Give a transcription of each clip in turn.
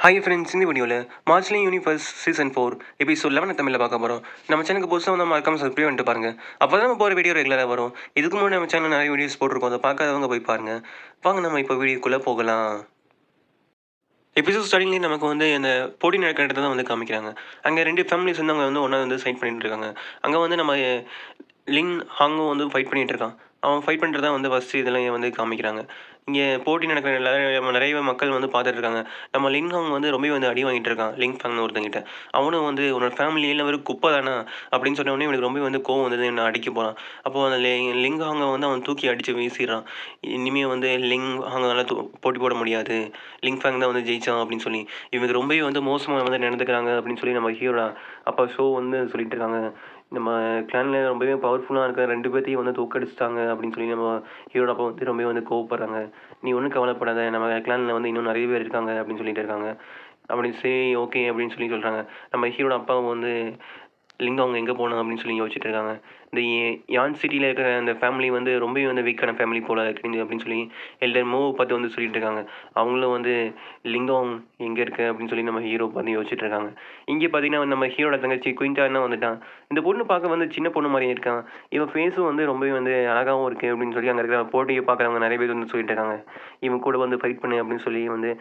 Hi friends, இந்த வீடியோவில் மார்ச்லி universe season 4 episode 11 தமிழில் பார்க்க போகிறோம். நம்ம சேனலுக்கு புதுசாக வந்து மறக்காம சப்ஸ்கிரைப் பண்ணிட்டு பாருங்க. அப்போ தான் நம்ம போகிற வீடியோ ரெகுலராக வரும். இதுக்கு முன்னாடி நம்ம சேனல் நிறைய வீடியோஸ் போட்டிருக்கோம், அதை பார்க்காதவங்க போய் பாருங்க. வாங்க நம்ம இப்போ வீடியோக்குள்ளே போகலாம். எபிசோட் ஸ்டார்டிங்லேயே நமக்கு வந்து அந்த போட்டி நடக்கிற இடத்த தான் வந்து காமிக்கிறாங்க. அங்கே 2 ஃபேமிலிஸ் வந்து அவங்க வந்து ஒன்றா வந்து சைட் பண்ணிட்டு இருக்காங்க. அங்கே வந்து நம்ம லின் ஹாங்கும் வந்து ஃபைட் பண்ணிகிட்டு இருக்கான். அவன் ஃபைட் பண்ணுறதா வந்து ஃபஸ்ட்டு இதெல்லாம் வந்து காமிக்கிறாங்க. இங்கே போட்டி நடக்கிற நிறைய மக்கள் வந்து பார்த்துட்டு இருக்காங்க. நம்ம லின் ஹாங் வந்து ரொம்பவே வந்து அடி வாங்கிட்டு இருக்கான் லிங் ஃபேங்னு ஒருத்தங்கிட்ட. அவனும் வந்து உன்னோட ஃபேமிலியில் ஒரு குப்பை தானா அப்படின்னு சொன்னோடனே இவனுக்கு ரொம்ப வந்து கோவம் வந்தது, என்ன அடிக்க போகிறான். அப்போது அந்த லிங் ஹாங்கை வந்து அவன் தூக்கி அடித்து வீசிடுறான். இனிமேல் வந்து லிங் ஹாங்கால் போட்டி போட முடியாது, லிங் ஃபேங் தான் வந்து ஜெயிச்சான் அப்படின்னு சொல்லி இவங்க ரொம்பவே வந்து மோசமாக வந்து நடந்துக்கிறாங்க அப்படின்னு சொல்லி நம்ம ஹீரோட அப்போ ஷோ வந்து சொல்லிட்டு இருக்காங்க. நம்ம கிளானில் ரொம்பவே பவர்ஃபுல்லாக இருக்க 2 பேர்த்தையும் வந்து தோக்கடிச்சிட்டாங்க அப்படின்னு சொல்லி நம்ம ஹீரோட அப்பா வந்து ரொம்பவே வந்து கோவப்படுறாங்க. நீ ஒன்றும் கவலைப்படாத, நம்ம கிளானில் வந்து இன்னும் நிறைய பேர் இருக்காங்க அப்படின்னு சொல்லிட்டு இருக்காங்க. அப்படி சரி ஓகே அப்படின்னு சொல்லி சொல்கிறாங்க. நம்ம ஹீரோட அப்பாவும் வந்து லிங்கம் அவங்க எங்கே போகணும் அப்படின்னு சொல்லி யோசிச்சுட்டு இருக்காங்க. இந்த யான் சிட்டியில் இருக்கிற அந்த ஃபேமிலி வந்து ரொம்பவே வந்து வீக்கான ஃபேமிலி போல் இருக்குது அப்படின்னு சொல்லி எல்டர் மூவ் பார்த்து வந்து சொல்லிட்டு இருக்காங்க. அவங்களும் வந்து லிங்கம் எங்கே இருக்குது அப்படின்னு சொல்லி நம்ம ஹீரோ பார்த்து யோசிச்சுட்டு இருக்காங்க. இங்கே பார்த்தீங்கன்னா நம்ம ஹீரோட தங்கச்சி குயின்டானா வந்துட்டான். இந்த பொண்ணு பார்க்க வந்து சின்ன பொண்ணு மாதிரியே இருக்கான். இவன் ஃபேஸும் வந்து ரொம்பவே வந்து அழகாகவும் இருக்குது அப்படின்னு சொல்லி அங்கே இருக்கிற போட்டியை பார்க்குறவங்க நிறைய பேர் வந்து சொல்லிட்டு இருக்காங்க. இவன் கூட வந்து ஃபைட் பண்ணு அப்படின்னு சொல்லி வந்து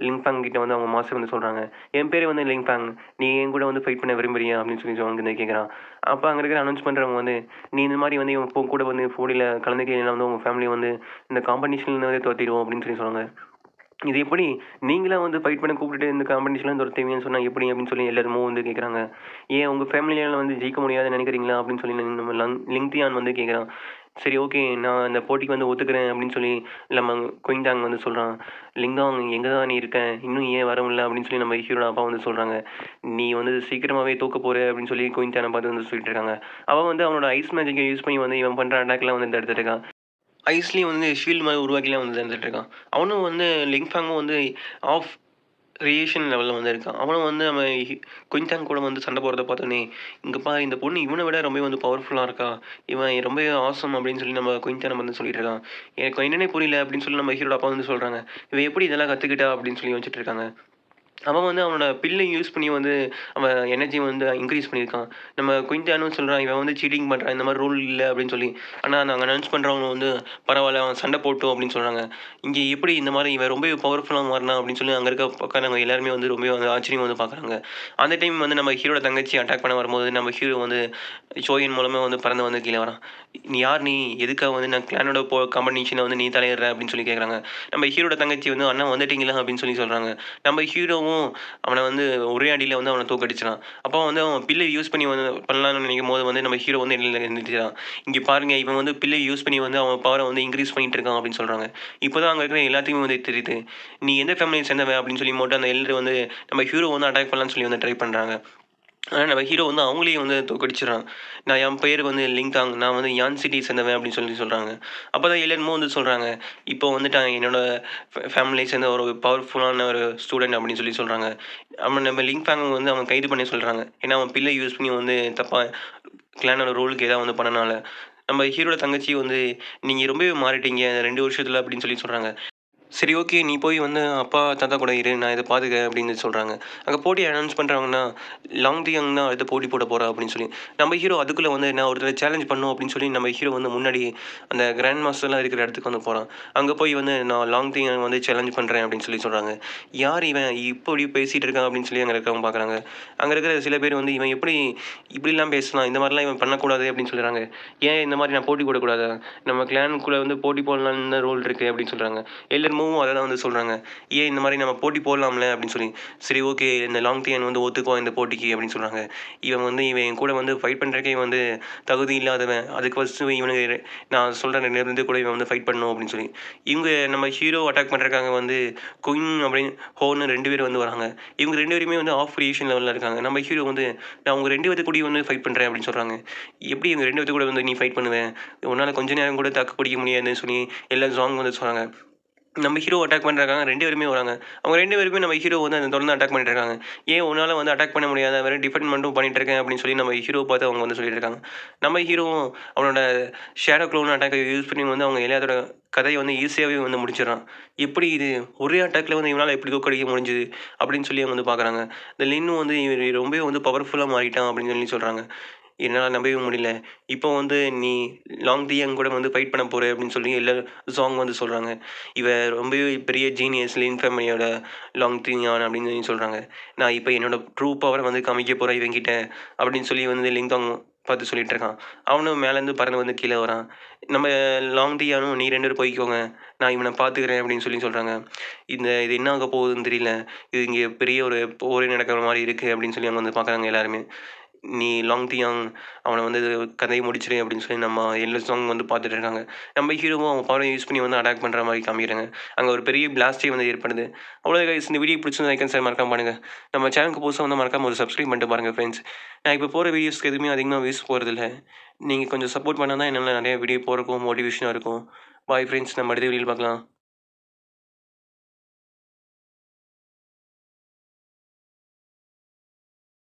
லிங்ஃபேங் கிட்ட வந்து அவங்க மாஸ்டர் வந்து சொல்கிறாங்க. என் பேர் வந்து லிங்ஃபேங், நீ என் கூட வந்து ஃபைட் பண்ண விரும்புறியா அப்படின்னு சொல்லி அவங்க வந்து கேட்குறான். அப்போ அங்கே இருக்கிற அனௌன்ஸ் பண்ணுறவங்க வந்து நீ இந்த மாதிரி வந்து இவன் கூட வந்து போட்டியில் கலந்துக்கலாம் வந்து உங்கள் ஃபேமிலி வந்து இந்த காம்படிஷனில் வந்து தோற்றிடுவோம் அப்படின்னு சொல்லி சொன்னாங்க. இது எப்படி நீங்களாம் வந்து ஃபைட் பண்ண கூப்பிட்டுட்டு இந்த காம்படிஷன்லாம் தோற்றுவீங்கன்னு சொன்னால் எப்படி அப்படின்னு சொல்லி எல்லாருமே வந்து கேட்குறாங்க. ஏன் உங்கள் ஃபேமிலியால் வந்து ஜெயிக்க முடியாதுன்னு நினைக்கிறீங்களா அப்படின்னு சொல்லி நம்ம லிங்தியான் வந்து கேட்குறான். சரி ஓகே, நான் அந்த போட்டிக்கு வந்து ஒத்துக்கிறேன் அப்படின்னு சொல்லி நம்ம குயின்டாங் வந்து சொல்கிறான். லிங்காங் எங்கே தான் நீ இருக்க, இன்னும் ஏன் வரவில்லை அப்படின்னு சொல்லி நம்ம ஹீரோட அப்பா வந்து சொல்கிறாங்க. நீ வந்து சீக்கிரமாகவே தூக்க போகிற அப்படின்னு சொல்லி குயின்டானை பார்த்து வந்து சொல்லிட்டு இருக்காங்க. அவன் வந்து அவனோட ஐஸ் மேஜிக்கை யூஸ் பண்ணி வந்து இவன் பண்ணுற அட்டாக்லாம் வந்து எடுத்துகிட்டு இருக்கான். ஐஸ்லேயும் வந்து ஷீல்டு மாதிரி உருவாக்கிலாம் வந்து இருந்துட்டு இருக்கான். அவனும் வந்து லிங்ஃபேங்கும் வந்து ஆஃப் ரியேஷன் லெவலில் வந்து இருக்கான். அவனும் வந்து நம்ம குயின்டாங் கூட வந்து சண்டை போடுறத பார்த்தோன்னே, இங்கே பாரு இந்த பொண்ணு இவனை விட ரொம்ப வந்து பவர்ஃபுல்லாக இருக்கா, இவன் ரொம்ப ஆசம் அப்படின்னு சொல்லி நம்ம குயின்டான் வந்து சொல்லிட்டு இருக்கான். எனக்கு என்னன்னே புரியல அப்படின்னு சொல்லி நம்ம ஹீரோட அப்பா வந்து சொல்கிறாங்க. இவன் எப்படி இதெல்லாம் கற்றுக்கிட்டா அப்படின்னு சொல்லி யோசிச்சுட்டு இருக்காங்க. அவன் வந்து அவனோட பில்லை யூஸ் பண்ணி வந்து அவன் எனர்ஜி வந்து இன்க்ரீஸ் பண்ணியிருக்கான். நம்ம குயின்டானும் சொல்கிறான், இவன் வந்து சீட்டிங் பண்ணுறான், இந்த மாதிரி ரூல் இல்லை அப்படின்னு சொல்லி. ஆனால் நாங்கள் அனௌன்ஸ் பண்ணுறவங்க வந்து பரவாயில்ல அவன் சண்டை போட்டோம் அப்படின்னு சொல்கிறாங்க. இங்கே எப்படி இந்த மாதிரி இவன் ரொம்ப பவர்ஃபுல்லாக மாறினா அப்படின்னு சொல்லி அங்கே இருக்க உட்காரவங்க எல்லாருமே வந்து ரொம்ப வந்து ஆச்சரியம் வந்து பார்க்குறாங்க. அந்த டைம் வந்து நம்ம ஹீரோட தங்கச்சி அட்டாக் பண்ண வரும்போது நம்ம ஹீரோ வந்து ஷோயின் மூலமாக வந்து பறந்து வந்து கீழே வரான். நீ யார், நீ எதுக்காக வந்து நான் கிளானோட காம்படிஷனை வந்து நீ தலையிடுற அப்படின்னு சொல்லி கேட்குறாங்க. நம்ம ஹீரோட தங்கச்சி வந்து அண்ணா வந்துட்டீங்களா அப்படின்னு சொல்லி சொல்கிறாங்க. நம்ம ஹீரோவும் அவனை வந்து ஒரே அடியில் வந்து அவனை தோக்கடிச்சிடான். அப்போ வந்து அவன் பில்லை யூஸ் பண்ணி வந்து பண்ணலான்னு நினைக்கும் போது வந்து நம்ம ஹீரோ வந்து எழுந்திரிச்சான். இங்கே பாருங்க, இவன் வந்து பில்லை யூஸ் பண்ணி வந்து அவன் பவரை வந்து இன்க்ரீஸ் பண்ணிட்டு இருக்கான் அப்படின்னு சொல்கிறாங்க. இப்போ தான் அங்கே இருக்கிற எல்லாத்தையுமே வந்து தெரியுது, நீ எந்த ஃபேமிலியை சேர்ந்தவன் அப்படின்னு சொல்லி மட்டும் அந்த எல்லர் வந்து நம்ம ஹீரோ வந்து அட்டாக் பண்ணலான்னு சொல்லி வந்து ட்ரை பண்ணுறாங்க. ஆனால் நம்ம ஹீரோ வந்து அவங்களையும் வந்து தோக்கடிச்சிடறான். நான் என் பேர் வந்து லிங்காங், நான் வந்து யான் சிட்டி சேர்ந்தவன் அப்படின்னு சொல்லி சொல்கிறாங்க. அப்போ தான் எல்லாருமே வந்து சொல்கிறாங்க, இப்போ வந்துட்டான் என்னோட ஃபேமிலியை சேர்ந்த ஒரு பவர்ஃபுல்லான ஒரு ஸ்டூடெண்ட் அப்படின்னு சொல்லி சொல்கிறாங்க. அவன் நம்ம லிங்ஃபேங் வந்து அவன் கைது பண்ணி சொல்கிறாங்க. ஏன்னா அவன் பில்லை யூஸ் பண்ணி வந்து தப்பாக கிளானோட ரூலுக்கு ஏதாவது வந்து பண்ணனால. நம்ம ஹீரோட தங்கச்சி வந்து நீங்கள் ரொம்பவே மாறிட்டீங்க 2 வருஷத்தில் அப்படின்னு சொல்லி சொல்கிறாங்க. சரி ஓகே, நீ போய் வந்து அப்பா, தாத்தா கூட இரு, நான் இதை பார்த்துக்கிறேன் அப்படின்னு சொல்கிறாங்க. அங்கே போட்டி அனௌன்ஸ் பண்ணுறாங்கன்னா, லாங் தி யங் தான் அடுத்து போட்டி போட போகிறா அப்படின்னு சொல்லி. நம்ம ஹீரோ அதுக்குள்ளே வந்து நான் ஒருத்தரை சேலஞ்ச் பண்ணணும் அப்படின்னு சொல்லி நம்ம ஹீரோ வந்து முன்னாடி அந்த கிராண்ட் மாஸ்டர்லாம் இருக்கிற இடத்துக்கு வந்து போகிறான். அங்கே போய் வந்து நான் லாங் தி யங் வந்து சேலஞ்ச் பண்ணுறேன் அப்படின்னு சொல்லி சொல்கிறாங்க. யார் இவன் இப்படி பேசிகிட்டு இருக்கான் அப்படின்னு சொல்லி அங்கே இருக்கிறவங்க பார்க்குறாங்க. அங்கே இருக்கிற சில பேர் வந்து இவன் எப்படி இப்படிலாம் பேசலாம், இந்த மாதிரிலாம் இவன் பண்ணக்கூடாது அப்படின்னு சொல்கிறாங்க. ஏன் இந்த மாதிரி நான் போட்டி போடக்கூடாதா, நம்ம கிளானுக்குள்ளே வந்து போட்டி போடலான்னு ரூல் இருக்குது அப்படின்னு சொல்கிறாங்க. எல்லாருமும் அதை தான் வந்து சொல்கிறாங்க. ஏன் இந்த மாதிரி நம்ம போட்டி போடலாம்ல அப்படின்னு சொல்லி. சரி ஓகே, இந்த லாங் டியன் வந்து ஒத்துக்குவான் இந்த போட்டிக்கு அப்படின்னு சொல்கிறாங்க. இவன் என் கூட வந்து ஃபைட் பண்ணுறக்கே வந்து தகுதி இல்லாதவன், அதுக்கு ஃபஸ்ட்டு இவனுக்கு நான் சொல்கிறேன் இருந்து கூட இவன் வந்து ஃபைட் பண்ணணும் அப்படின்னு சொல்லி. இவங்க நம்ம ஹீரோ அட்டாக் பண்ணுறக்காங்க வந்து குயின் அப்படின்னு ஹோன்னு 2 பேர் வந்து வராங்க. இவங்க 2 பேருமே வந்து ஆஃப் கிரியேஷன் லெவலில் இருக்காங்க. நம்ம ஹீரோ வந்து நான் அவங்க 2 பேர்த்து கூட வந்து ஃபைட் பண்ணுறேன் அப்படின்னு சொல்கிறாங்க. எப்படி இவங்க 2 பேர்த்து கூட வந்து நீ ஃபைட் பண்ணுவேன், உன்னால் கொஞ்ச நேரம் கூட தாக்கு பிடிக்க முடியாதுன்னு சொல்லி எல்லாம் ஜாங் வந்து சொல்கிறாங்க. நம்ம ஹீரோ அட்டாக் பண்ணுறாங்க 2 பேருமே வராங்க. அவங்க 2 பேருமே நம்ம ஹீரோ வந்து அந்த தொடர்ந்து அட்டாக் பண்ணிட்டு இருக்காங்க. "ஏன் உன்னால வந்து அட்டாக் பண்ண முடியாதா? வெறும் டிஃபெண்ட் மட்டும் பண்ணிட்டு இருக்கேன்" அப்படின்னு சொல்லி நம்ம ஹீரோவ பார்த்து அவங்க வந்து சொல்லிட்டு இருக்காங்க. நம்ம ஹீரோவும் அவனோட ஷேடோ க்ளோன் அட்டாக்க யூஸ் பண்ணி வந்து அவங்க எல்லாத்தோட கதைய வந்து ஈஸியாவே வந்து முடிச்சிடுறான். எப்படி இது ஒரே அட்டாக்ல வந்து இவனால எப்படி தோற்கடிக்க முடிஞ்சுது? அப்படின்னு சொல்லி அவங்க வந்து பார்க்குறாங்க. இந்த லின்னும் வந்து இவன் ரொம்பவே வந்து பவர்ஃபுல்லா மாறிட்டான் அப்படின்னு சொல்லி சொல்றாங்க. என்னால நம்பவே முடியல. இப்போ வந்து நீ லாங் தி யங் கூட வந்து ஃபைட் பண்ண போற அப்படின்னு சொல்லி எல்லா சாங் வந்து சொல்றாங்க. இவ ரொம்பவே பெரிய ஜீனியஸ் லின் ஃபேமிலியோட லாங் தி யான் அப்படின்னு சொல்லி சொல்றாங்க. நான் இப்ப என்னோட ட்ரூ பவர வந்து காமிக்க போறேன் இவன்கிட்ட அப்படின்னு சொல்லி வந்து லிங்காங் பார்த்து சொல்லிட்டு இருக்கான். அவனும் மேலேருந்து பறந்து வந்து கீழ வரான். நம்ம லாங் தி யானும் நீ 2 பேரும் போய்க்கோங்க. நான் இவன பார்த்துக்கிறேன் அப்படின்னு சொல்லி சொல்றாங்க. இது என்ன ஆக போகுதுன்னு தெரியல. இது இங்க பெரிய ஒரு போரே நடக்கிற மாரி இருக்கு அப்படின்னு சொல்லி அங்க வந்து பார்க்குறாங்க எல்லாருமே. நீ லாங் தி யாங் அவன வந்து கதைய முடிச்சிடு அப்படின்னு சொல்லி நம்ம எல்லா சாங் வந்து பார்த்துட்டு இருக்காங்க. நம்ம ஹீரோவும் அவன் பவர யூஸ் பண்ணி வந்து அட்டாக் பண்ற மாரி காமிக்கிறாங்க. அங்க ஒரு பெரிய பிளாஸ்டே வந்து ஏற்படுது. அவ்வளோதான் கைஸ், இந்த வீடியோ பிடிச்சிருந்தா லைக் அண்ட் ஷேர் மறக்காம பண்ணுங்க. நம்ம சேனலுக்கு புதுசா வந்தா மறக்காம ஒரு சப்ஸ்கிரைப் பண்ணிட்டு பாருங்க ஃப்ரெண்ட்ஸ். நான் இப்போ போற வீடியோஸ்க்கு எதுவுமே அதிகமா வியூஸ் போறதில்ல. நீங்க கொஞ்சம் சப்போர்ட் பண்ணா தான் என்னால நெறைய வீடியோ போடுறதுக்கும் மோட்டிவேஷனா இருக்கும். பாய் ஃப்ரெண்ட்ஸ், நம்ம அடுத்த வீடியோல பார்க்கலாம்.